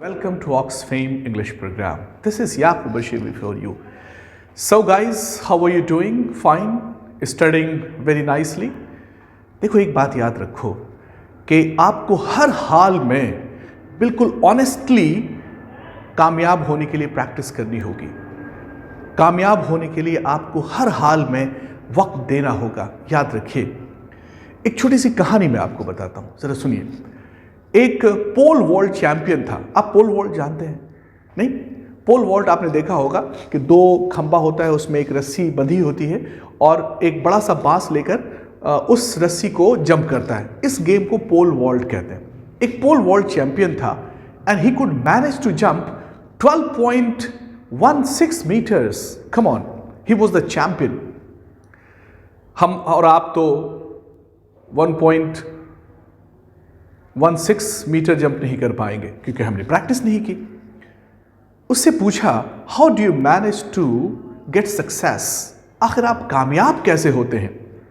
Welcome to Oxfam English program. This is Yaqub Bashir before you. So guys, how are you doing? Fine? Studying very nicely? देखो एक बात याद रखो कि आपको हर हाल में बिल्कुल ऑनेस्टली कामयाब होने के लिए प्रैक्टिस करनी होगी। कामयाब होने के लिए आपको हर हाल में वक्त देना होगा। याद रखिए, एक छोटी सी कहानी मैं आपको बताता हूँ, ज़रा सुनिए। एक पोल वॉल्ट चैंपियन था। आप पोल वॉल्ट जानते हैं? नहीं? पोल वॉल्ट आपने देखा होगा कि दो खंबा होता है, उसमें एक रस्सी बंधी होती है और एक बड़ा सा बांस लेकर उस रस्सी को जंप करता है। इस गेम को पोल वॉल्ट कहते हैं। एक पोल वॉल्ट चैंपियन था and he could manage to jump 12.16 metres. Come on, he was the champion. हम और आप तो 1.16 मीटर जंप नहीं कर पाएंगे क्योंकि हमने प्रैक्टिस नहीं की। उससे पूछा, how do you manage to get success? आखिर आप कामयाब कैसे होते हैं?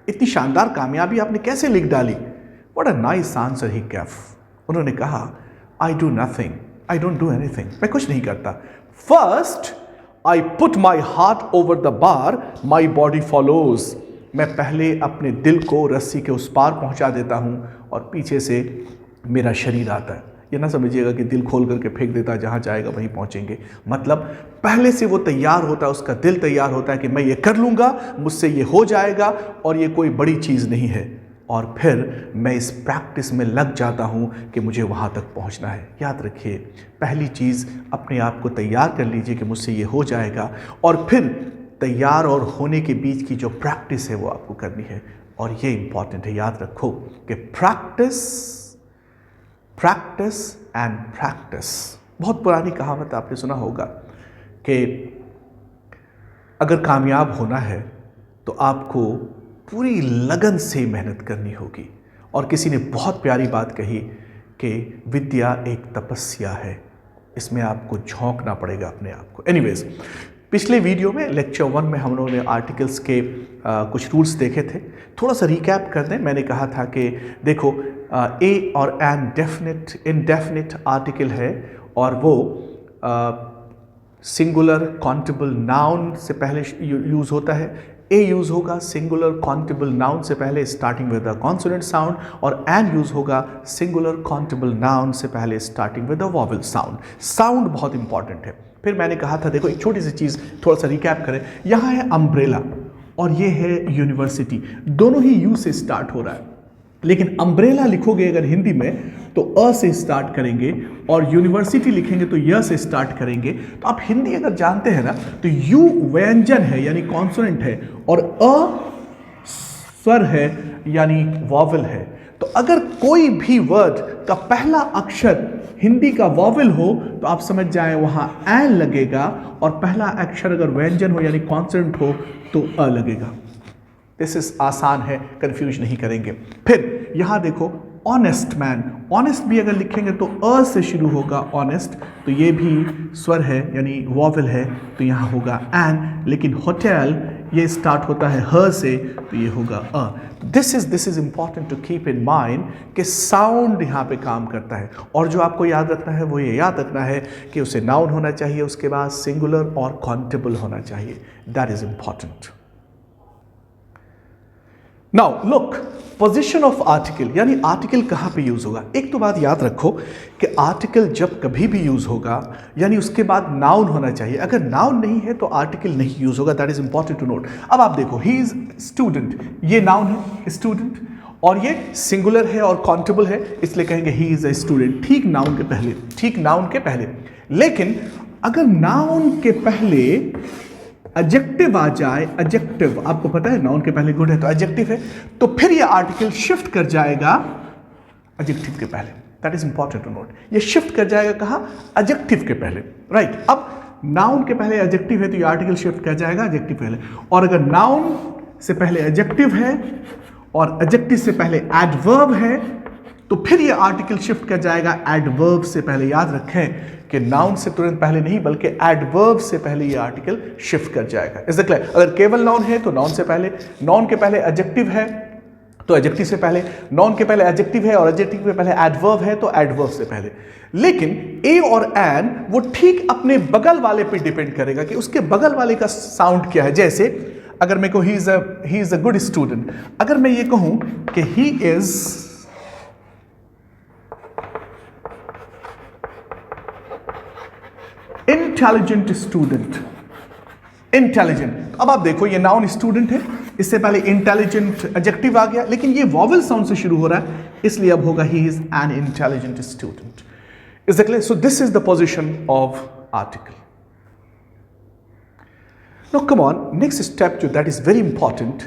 इतनी शानदार कामयाबी आपने कैसे लिख डाली? What a nice answer he gave. उन्होंने कहा, I do nothing, I don't do anything. मैं कुछ नहीं करता। First I put my heart over the bar, my body follows. मैं पहले अपने दिल को रस्सी के उस पार पहुंचा देता हूं और पीछे से मेरा शरीर आता है। ये ना समझिएगा कि दिल खोल करके फेंक देता है, जहाँ जाएगा वहीं पहुँचेंगे। मतलब पहले से वो तैयार होता है, उसका दिल तैयार होता है कि मैं ये कर लूँगा, मुझसे ये हो जाएगा और ये कोई बड़ी चीज़ नहीं है। और फिर मैं इस प्रैक्टिस में लग जाता हूँ कि मुझे वहाँ तक पहुँचना है। याद रखिए, पहली चीज़ अपने आप को तैयार कर लीजिए कि मुझसे ये हो जाएगा, और फिर तैयार और होने के बीच की जो प्रैक्टिस है वो आपको करनी है। और ये इम्पॉर्टेंट है, याद रखो कि प्रैक्टिस एंड प्रैक्टिस। बहुत पुरानी कहावत आपने सुना होगा कि अगर कामयाब होना है तो आपको पूरी लगन से मेहनत करनी होगी। और किसी ने बहुत प्यारी बात कही कि विद्या एक तपस्या है, इसमें आपको झोंकना पड़ेगा अपने आप को। एनीवेज, पिछले वीडियो में लेक्चर 1 में हम लोगों ने आर्टिकल्स के कुछ रूल्स देखे थे। थोड़ा सा रिकैप कर दें। मैंने कहा था कि देखो, ए और एन डेफिनेट इनडेफिनेट आर्टिकल है और वो सिंगुलर काउंटेबल नाउन से पहले यूज़ होता है। ए यूज़ होगा सिंगुलर काउंटेबल नाउन से पहले starting with the consonant sound, और एन यूज़ होगा सिंगुलर काउंटेबल नाउन से पहले starting with the vowel sound. Sound बहुत इंपॉर्टेंट है। फिर मैंने कहा था, देखो एक छोटी सी चीज़ थोड़ा सा रिकैप करें। यहाँ है अम्ब्रेला और ये है यूनिवर्सिटी। दोनों ही यू से स्टार्ट हो रहा है, लेकिन अम्ब्रेला लिखोगे अगर हिंदी में तो अ से स्टार्ट करेंगे, और यूनिवर्सिटी लिखेंगे तो य से स्टार्ट करेंगे। तो आप हिंदी अगर जानते हैं ना, तो यू व्यंजन है यानी कॉन्सोनेंट है, और अ स्वर है यानी वॉवेल है। तो अगर कोई भी वर्ड का पहला अक्षर हिंदी का वॉवेल हो तो आप समझ जाएं वहाँ एन लगेगा, और पहला अक्षर अगर व्यंजन हो यानी कॉन्सोनेंट हो तो अ लगेगा। दिस इज आसान है, कंफ्यूज नहीं करेंगे। फिर यहाँ देखो, ऑनेस्ट मैन। ऑनेस्ट भी अगर लिखेंगे तो अ से शुरू होगा ऑनेस्ट, तो ये भी स्वर है यानी वॉवेल है, तो यहाँ होगा एन। लेकिन होटल ये स्टार्ट होता है ह से, तो ये होगा अ। This is important to keep in mind कि साउंड यहाँ पे काम करता है। और जो आपको याद रखना है वो ये याद रखना है कि उसे नाउन होना चाहिए, उसके बाद सिंगुलर और काउंटेबल होना चाहिए। That is important. Now look, position of article, यानी आर्टिकल कहाँ पे यूज होगा। एक तो बात याद रखो कि आर्टिकल जब कभी भी यूज होगा यानी उसके बाद नाउन होना चाहिए। अगर नाउन नहीं है तो आर्टिकल नहीं यूज होगा। That is important to note. अब आप देखो, ही इज स्टूडेंट, ये नाउन है स्टूडेंट, और ये सिंगुलर है और काउंटेबल है, इसलिए कहेंगे ही इज अ स्टूडेंट। ठीक नाउन के पहले, ठीक नाउन के पहले। लेकिन अगर नाउन के पहले एडजेक्टिव आ जाए, एडजेक्टिव आपको पता है नाउन के पहले गुड है तो एडजेक्टिव है, तो फिर ये आर्टिकल शिफ्ट कर जाएगा एडजेक्टिव के पहले। That is important to note. ये शिफ्ट कर जाएगा कहाँ? एडजेक्टिव के पहले, राइट। अब नाउन के पहले एडजेक्टिव है तो ये आर्टिकल शिफ्ट कर जाएगा एडजेक्टिव पहले, और अगर नाउन से पहले एडजेक्टिव है और एडजेक्टिव से पहले एडवर्ब है तो फिर ये आर्टिकल शिफ्ट कर जाएगा एडवर्ब से पहले। याद रखें कि नाउन से तुरंत पहले नहीं बल्कि एडवर्ब से पहले ये आर्टिकल शिफ्ट कर जाएगा। Is the clear? अगर केवल नाउन है तो नाउन से पहले, नाउन के पहले एडजेक्टिव है तो एडजेक्टिव से पहले, नाउन के पहले एडजेक्टिव है और एडजेक्टिव के पहले एडवर्ब है, तो एडवर्ब से पहले। लेकिन ए और एन वो ठीक अपने बगल वाले पे डिपेंड करेगा कि उसके बगल वाले का साउंड क्या है। जैसे अगर मैं कहूं ही इज अ गुड स्टूडेंट, अगर मैं ये कहूं कि he is intelligent student, intelligent, अब आप देखो ये नाउन स्टूडेंट है, इससे पहले इंटेलिजेंट एडजेक्टिव आ गया, लेकिन ये वॉवेल साउंड से शुरू हो रहा है, इसलिए अब होगा he is an intelligent student. Is that clear? So this is the position of article. Now come on, next step जो दैट इज वेरी इंपॉर्टेंट।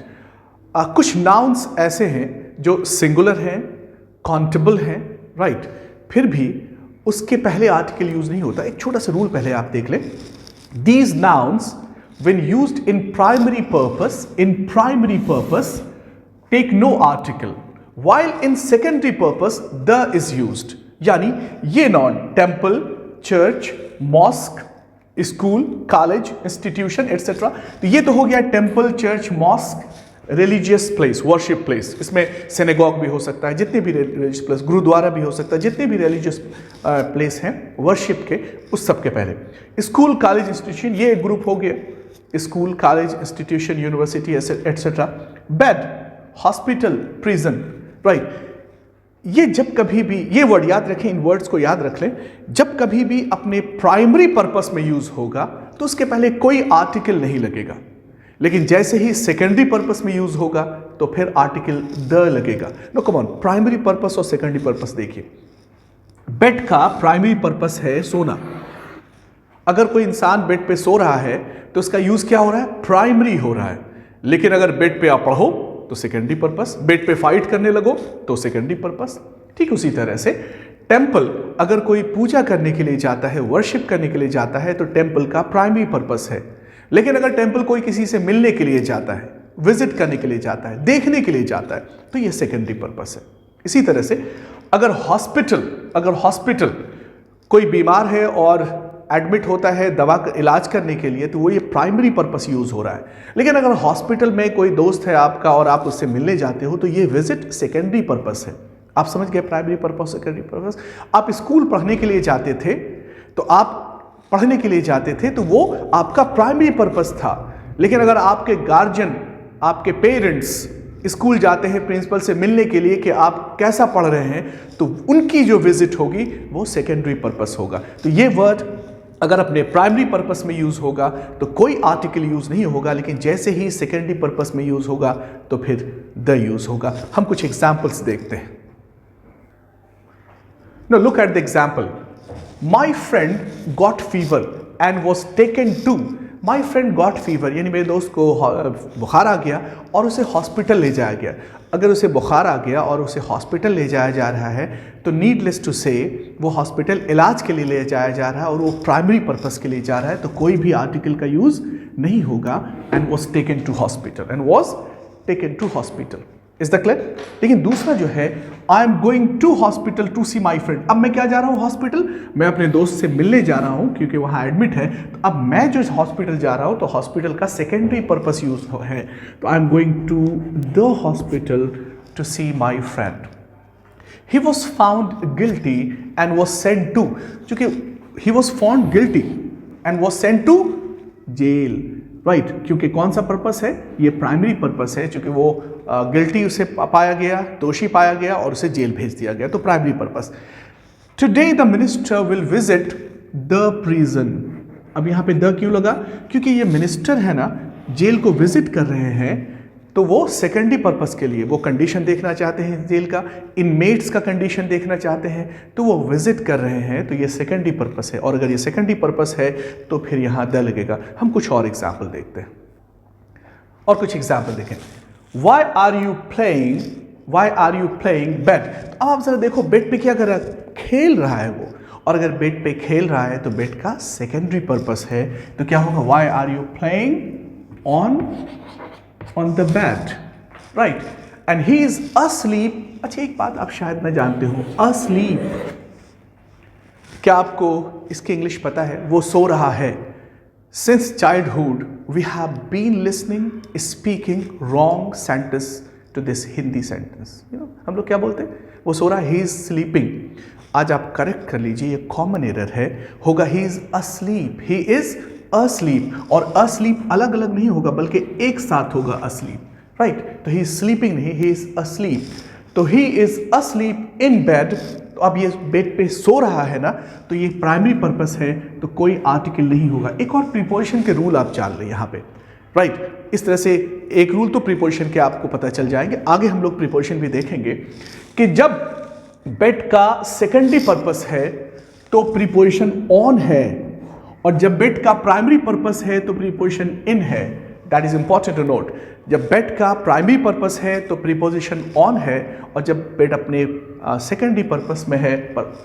कुछ नाउन्स ऐसे हैं जो सिंगुलर हैं, काउंटेबल हैं, राइट, फिर भी उसके पहले आर्टिकल यूज नहीं होता। एक छोटा सा रूल पहले आप देख लें। These nouns when used in primary purpose take no article, while in secondary purpose the is used। यानी ये noun temple, church, mosque, school, college, institution etcetera, तो ये तो हो गया temple, church, mosque, religious place, worship place. इसमें synagogue भी हो सकता है, जितने भी रिलीजियस प्लेस, गुरुद्वारा भी हो सकता है, जितने भी रिलीजियस प्लेस हैं वर्शिप के, उस सब के पहले। स्कूल, कॉलेज, इंस्टीट्यूशन, ये एक ग्रुप हो गया, school, college, institution, university etcetera. Bed, hospital, prison, right. ये जब कभी भी, ये वर्ड याद रखें, इन वर्ड्स को याद रख लें, जब कभी भी अपने प्राइमरी पर्पस में यूज होगा तो उसके पहले कोई आर्टिकल नहीं लगेगा, लेकिन जैसे ही सेकेंडरी पर्पस में यूज होगा तो फिर आर्टिकल द लगेगा। No come on, primary purpose और सेकेंडरी पर्पस देखिए। बेड का प्राइमरी पर्पस है सोना। अगर कोई इंसान बेड पे सो रहा है तो उसका यूज क्या हो रहा है? प्राइमरी हो रहा है। लेकिन अगर बेड पे आप पढ़ो तो सेकेंडरी पर्पस, बेड पे फाइट करने लगो तो सेकेंडरी पर्पस। ठीक उसी तरह से टेम्पल, अगर कोई पूजा करने के लिए जाता है, वर्शिप करने के लिए जाता है, तो टेम्पल का प्राइमरी पर्पस है। लेकिन अगर टेम्पल कोई किसी से मिलने के लिए जाता है, विजिट करने के लिए जाता है, देखने के लिए जाता है, तो यह सेकेंडरी पर्पस है। इसी तरह से अगर हॉस्पिटल कोई बीमार है और एडमिट होता है दवा का इलाज करने के लिए, तो वो ये प्राइमरी पर्पस यूज हो रहा है। लेकिन अगर हॉस्पिटल में कोई दोस्त है आपका और आप उससे मिलने जाते हो, तो ये विजिट सेकेंडरी पर्पस है। आप समझ गए प्राइमरी पर्पस, सेकेंडरी पर्पस। आप स्कूल पढ़ने के लिए जाते थे, तो आप पढ़ने के लिए जाते थे तो वो आपका प्राइमरी पर्पस था। लेकिन अगर आपके गार्जियन, आपके पेरेंट्स स्कूल जाते हैं प्रिंसिपल से मिलने के लिए कि आप कैसा पढ़ रहे हैं, तो उनकी जो विजिट होगी वो सेकेंडरी पर्पस होगा। तो ये वर्ड अगर अपने प्राइमरी पर्पस में यूज होगा तो कोई आर्टिकल यूज नहीं होगा, लेकिन जैसे ही सेकेंडरी पर्पस में यूज होगा तो फिर द यूज होगा। हम कुछ एग्जाम्पल्स देखते हैं। Now look at the example. My friend got fever and was taken to. My friend got fever यानी मेरे दोस्त को बुखार आ गया और उसे हॉस्पिटल ले जाया गया। अगर उसे बुखार आ गया और उसे हॉस्पिटल ले जाया जा रहा है तो नीडलेस टू से वो हॉस्पिटल इलाज के लिए ले जाया जा रहा है और वो प्राइमरी पर्पस के लिए जा रहा है, तो कोई भी आर्टिकल का यूज नहीं होगा। And was taken to hospital, and was taken to hospital. Is the clear? लेकिन दूसरा जो है, I am going to hospital to see my friend. अब मैं क्या जा रहा हूँ हॉस्पिटल? मैं अपने दोस्त से मिलने जा रहा हूँ क्योंकि वहाँ एडमिट है। तो अब मैं जो हॉस्पिटल जा रहा हूँ तो हॉस्पिटल का सेकेंडरी पर्पस यूज है, तो I am going to the hospital to see my friend. He was found guilty and was sent to, चूंकि he was found guilty and was sent to jail, right, क्योंकि कौन सा purpose है? ये primary purpose है, क्योंकि वो guilty उसे पाया गया, दोषी पाया गया और उसे जेल भेज दिया गया, तो primary purpose. Today the minister will visit the prison. अब यहाँ पे द क्यों लगा? क्योंकि ये मिनिस्टर है ना, जेल को विजिट कर रहे हैं, तो वो सेकेंडरी पर्पस के लिए वो कंडीशन देखना चाहते हैं जेल का, इनमेट्स का कंडीशन देखना चाहते हैं, तो वो विजिट कर रहे हैं, तो ये सेकेंडरी पर्पस है। और अगर ये सेकेंडरी पर्पस है तो फिर यहाँ द लगेगा। हम कुछ और एग्जाम्पल देखते हैं और कुछ एग्जाम्पल देखें। Why are you playing bed? तो अब आप जरा देखो, बेड पे क्या कर रहा है? खेल रहा है वो। और अगर बेड पे खेल रहा है तो बेड का सेकेंडरी पर्पस है, तो क्या होगा? Why are you playing on the bed, right? And he is asleep. अच्छा, एक बात आप शायद न जानते हो, asleep, क्या आपको इसकी इंग्लिश पता है? वो सो रहा है। Since childhood we have been listening, speaking wrong sentence to this Hindi sentence. हम लोग क्या बोलते हैं, वो सो रहा है, ही इज स्लीपिंग। आज आप करेक्ट कर लीजिए, ये कॉमन एरर है, होगा ही is asleep, he is asleep. और अस्लीप अलग अलग नहीं होगा बल्कि एक साथ होगा अस्लीप, राइट। तो ही इज स्लीपिंग नहीं, ही इज अस्लीप। तो he is asleep in bed, तो अब ये बेड पे सो रहा है ना, तो ये प्राइमरी पर्पस है, तो कोई आर्टिकल नहीं होगा। एक और प्रीपोजिशन के रूल आप जान लें यहाँ पे, राइट। इस तरह से एक रूल तो प्रीपोजिशन के आपको पता चल जाएंगे, आगे हम लोग प्रीपोजिशन भी देखेंगे कि जब बेड का सेकेंडरी पर्पस है तो प्रीपोजिशन ऑन है, और जब बेड का प्राइमरी पर्पस है तो प्रीपोजिशन इन है। That is important to note. जब बेड का प्राइमरी पर्पस है तो प्रीपोजिशन ऑन है, और जब बेड अपने सेकेंडरी पर्पस में है,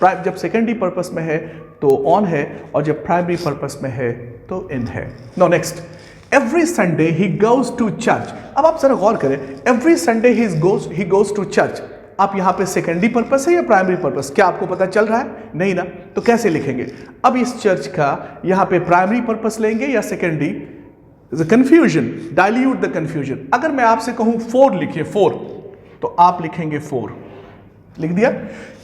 जब सेकेंडरी पर्पस में है तो ऑन है, और जब प्राइमरी पर्पस में है तो इन है। No next, every Sunday he goes to church. अब आप जरा गौर करें, every Sunday he goes to church. आप यहाँ पे सेकेंडरी पर्पस है या प्राइमरी पर्पस, क्या आपको पता चल रहा है? नहीं ना, तो कैसे लिखेंगे? अब इस चर्च का यहाँ पे प्राइमरी पर्पस लेंगे या secondary? Confusion, dilute the confusion. अगर मैं आपसे कहूं 4 लिखिए, 4, तो आप लिखेंगे 4, लिख दिया।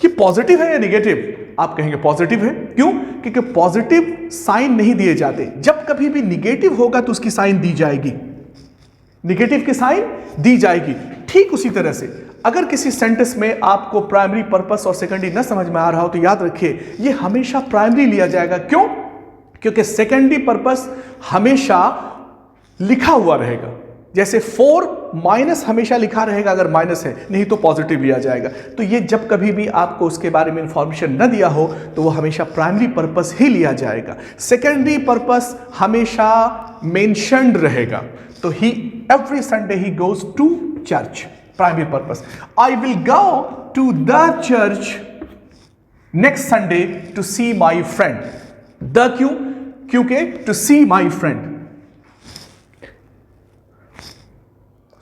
कि पॉजिटिव है या निगेटिव? आप कहेंगे पॉजिटिव है। क्यों? क्योंकि पॉजिटिव साइन नहीं दिए जाते, जब कभी भी निगेटिव होगा तो उसकी साइन दी जाएगी, निगेटिव की साइन दी जाएगी। ठीक उसी तरह से अगर किसी सेंटेंस में आपको प्राइमरी पर्पस और सेकेंडरी न समझ में आ रहा हो, तो याद रखिए ये हमेशा प्राइमरी लिया जाएगा। क्यों? क्योंकि सेकेंडरी पर्पस हमेशा लिखा हुआ रहेगा। जैसे 4 माइनस हमेशा लिखा रहेगा अगर माइनस है, नहीं तो पॉजिटिव लिया जाएगा। तो ये जब कभी भी आपको उसके बारे में इंफॉर्मेशन न दिया हो तो वो हमेशा प्राइमरी पर्पस ही लिया जाएगा। सेकेंडरी पर्पस हमेशा मेंशन्ड रहेगा। तो he every Sunday he goes to church, primary purpose. I will go to the church next Sunday to see my friend. The क्यों? क्योंकि to see my friend,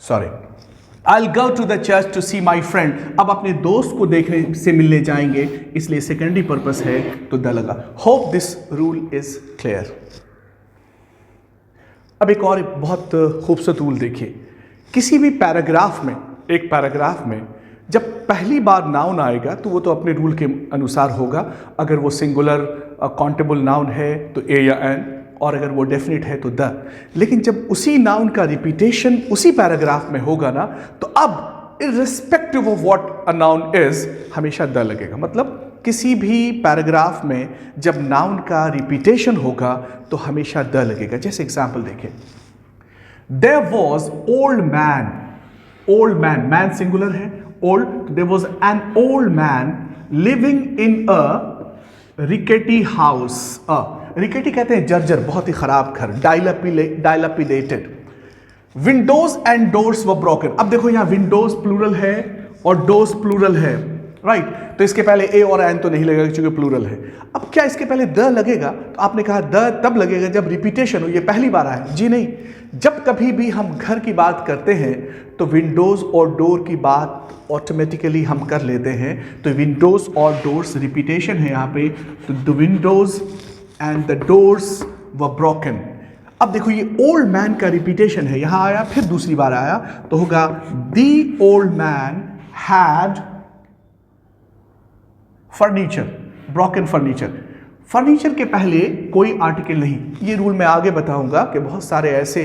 sorry, I'll go to the church to see my friend। अब अपने दोस्त को देखने से मिलने जाएंगे, इसलिए सेकेंडरी पर्पस है तो द लगा। Hope this rule is clear. अब एक और बहुत खूबसूरत रूल देखिए, किसी भी पैराग्राफ में, एक पैराग्राफ में जब पहली बार नाउन आएगा तो वो तो अपने रूल के अनुसार होगा। अगर वो सिंगुलर काउंटेबल नाउन है तो ए या एन, और अगर वो डेफिनेट है तो द। लेकिन जब उसी नाउन का रिपीटेशन उसी पैराग्राफ में होगा ना, तो अब irrespective of what a noun is हमेशा द लगेगा। मतलब किसी भी पैराग्राफ में जब नाउन का रिपीटेशन होगा तो हमेशा द लगेगा। जैसे एग्जाम्पल देखिए, there was old man, old man, man singular है, old, there was an old man living in a rickety house. Rickety कहते हैं जर्जर, बहुत ही खराब घर, dilapidated. Windows and doors were broken. अब देखो यहाँ विंडोज प्लूरल है और डोर्स प्लूरल है, राइट। तो इसके पहले ए और एन तो नहीं लगेगा क्योंकि प्लूरल है। अब क्या इसके पहले द लगेगा? तो आपने कहा द तब लगेगा जब रिपीटेशन हो, ये पहली बार आया। जी नहीं, जब कभी भी हम घर की बात करते हैं तो विंडोज और डोर की बात ऑटोमेटिकली हम कर लेते हैं। तो विंडोज और डोर्स रिपीटेशन है यहाँ पे, तो the Windows and the doors were broken. अब देखो ये ओल्ड मैन का रिपीटेशन है, यहां आया फिर दूसरी बार आया, तो होगा the old man had furniture, broken furniture. Furniture के पहले कोई आर्टिकल नहीं। ये रूल मैं आगे बताऊंगा कि बहुत सारे ऐसे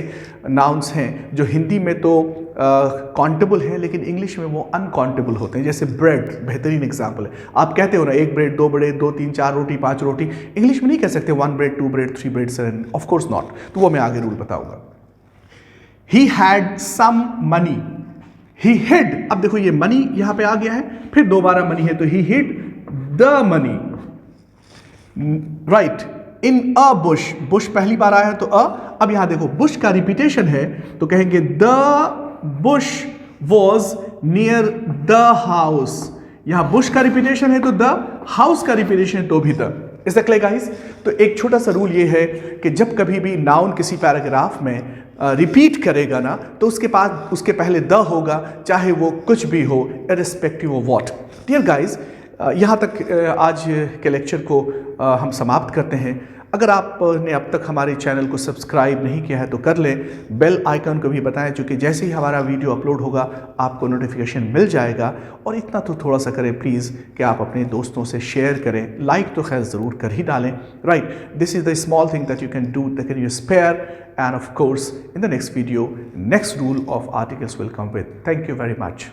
नाउन्स हैं जो हिंदी में तो काउंटेबल हैं लेकिन इंग्लिश में वो अनकाउंटेबल होते हैं। जैसे ब्रेड बेहतरीन एग्जाम्पल है। आप कहते हो ना 1 ब्रेड, 2 ब्रेड, 2, 3, 4 रोटी, 5 रोटी, इंग्लिश में नहीं कह सकते 1 bread, 2 bread, 3 bread, 7, of course not. तो वो मैं आगे रूल बताऊंगा। He had some money, he hid. अब देखो ये मनी यहां पे आ गया है, फिर दोबारा मनी है, तो ही hide the money, right, in a bush. Bush पहली बार आया है तो अब यहां देखो बुश का रिपीटेशन है तो कहेंगे the Bush was near the house. यहां बुश का रिपीटेशन है तो द, हाउस का रिपीटेशन है तो भी the. Is that clear guys? तो एक छोटा सा रूल ये है कि जब कभी भी नाउन किसी पैराग्राफ में रिपीट करेगा ना, तो उसके बाद उसके पहले द होगा, चाहे वो कुछ भी हो, irrespective of what. Dear guys, यहाँ तक आज के लेक्चर को हम समाप्त करते हैं। अगर आपने अब तक हमारे चैनल को सब्सक्राइब नहीं किया है तो कर लें, बेल आइकन को भी बताएं, क्योंकि जैसे ही हमारा वीडियो अपलोड होगा आपको नोटिफिकेशन मिल जाएगा। और इतना तो थोड़ा सा करें प्लीज़ कि आप अपने दोस्तों से शेयर करें, लाइक तो खैर ज़रूर कर ही डालें, right. This is the small thing that you can do, that can you spare, and of course in the next video next rule of articles will come with. Thank you very much.